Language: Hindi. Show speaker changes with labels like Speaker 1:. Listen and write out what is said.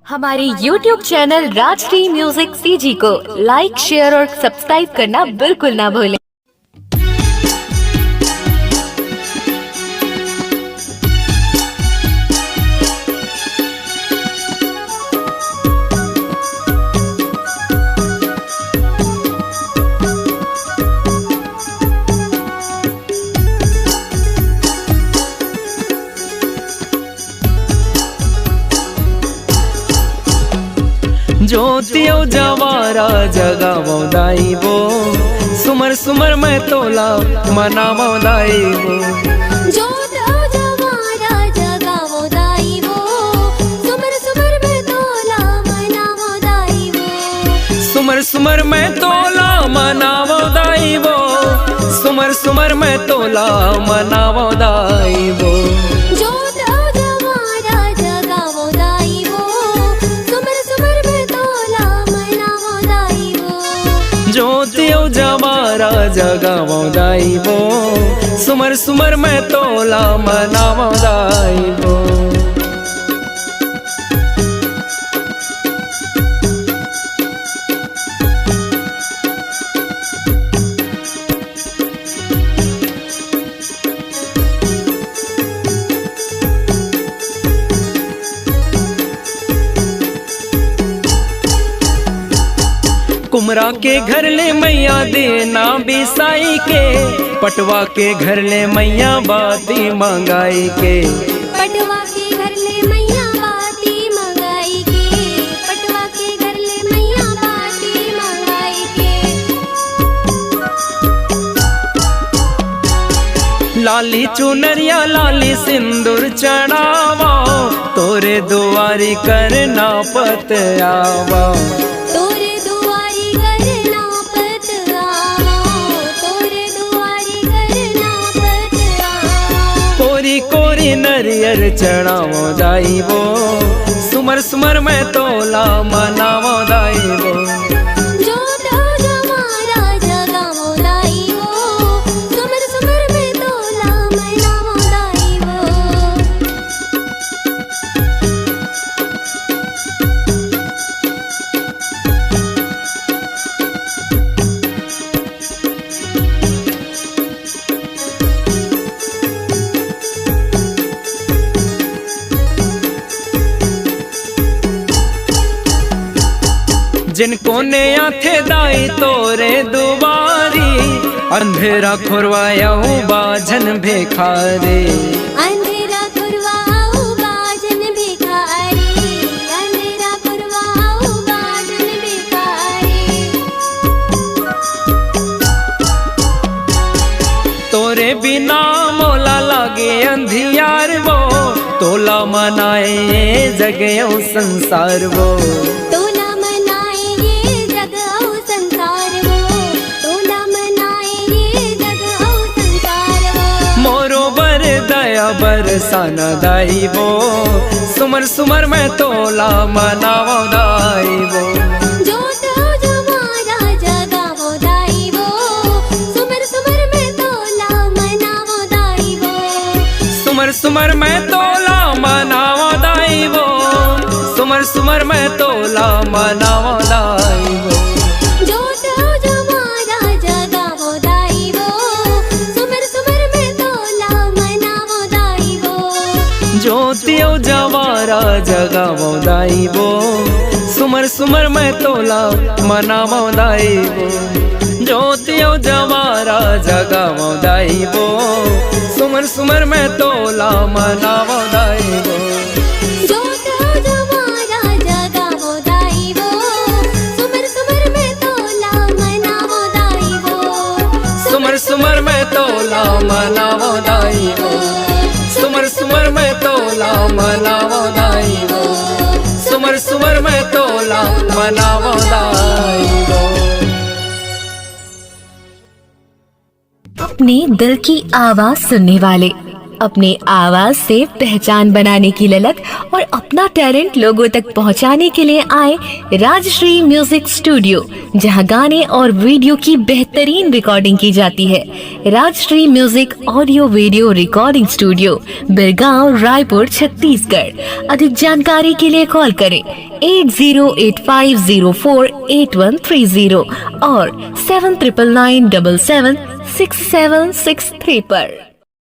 Speaker 1: हमारे YouTube channel Rajshri music CG को लाइक, शेयर और सब्सक्राइब करना बिल्कुल ना भूलें।
Speaker 2: ज्योतियो जवारा जगावो दाइबो, सुमर सुमर मैं तोला मनावो दाइबो।
Speaker 3: ज्योतियो जवारा जगावो दाइबो, सुमर सुमर मैं तोला मनावो दाइबो।
Speaker 2: सुमर सुमर मैं तोला मनावो दाइबो, सुमर सुमर मैं तोला मनावो दाइबो। ज्योतियो जवारा जगावो दाइबो, सुमर सुमर मैं तोला मनावो दाइबो। कुमरा के घर ले मैया देना बिसाई के, पटवा के घर ले मैया बाती मंगाई के।
Speaker 3: पटवा के घर ले मैया बाती मंगाई के, पटवा के घर ले मैया बाती मंगाई के।
Speaker 2: लाली चुनरिया लाली सिंदूर चढ़ावा, तोरे दुआरी करना पत आवा। कोरी नरियर चढ़ावो दाइबो, सुमर सुमर मैं तोला मनावो दाइबो।
Speaker 3: ज्योतियो जवारा जगावो दाइबो, सुमर सुमर मैं तोला मनावो दाइबो।
Speaker 2: जिनको ने आथे दाई तोरे दुबारी, अंधेरा खुरवायाऊ बाजन भिखारी।
Speaker 3: अंधेरा खुरवाऊ बाजन भिखारी, अंधेरा खुरवाऊ बाजन भिखारी।
Speaker 2: तोरे बिना मोला लागे अंधियार वो, तोला मनाए जगयो संसार वो। बरसाना दाइबो, सुमर सुमर मैं तोला मनावो दाइबो।
Speaker 3: ज्योतियो जवारा जगावो दाइबो, सुमर सुमर मैं तोला मनावो दाइबो।
Speaker 2: सुमर सुमर मैं तोला मनावो दाइबो, सुमर सुमर मैं तोला मनावो दाइबो। ज्योतियो जवारा जगावो दाइबो, सुमर सुमर मैं तोला मनावो दाइबो। ज्योतियो जवारा जगावो दाइबो, सुमर सुमर मैं तोला मनावो दाइबो।
Speaker 3: ज्योतियो जवारा जगावो दाइबो, सुमर सुमर मैं तोला मनावो दाइबो।
Speaker 2: सुमर सुमर मैं तोला मनावो दाइबो, सुमर सुमर मैं तोला मनावो दाइबो। सुमर सुमर मैं तोला मनावो दाइबो।
Speaker 1: अपने दिल की आवाज सुनने वाले अपने आवाज से पहचान बनाने की ललक और अपना टैलेंट लोगों तक पहुंचाने के लिए आए राजश्री म्यूजिक स्टूडियो, जहां गाने और वीडियो की बेहतरीन रिकॉर्डिंग की जाती है। Rajshri music audio video recording studio, Birgaon, Raipur, Chhattisgarh. अधिक जानकारी के लिए कॉल करें 8085048130 और 7999776763 पर।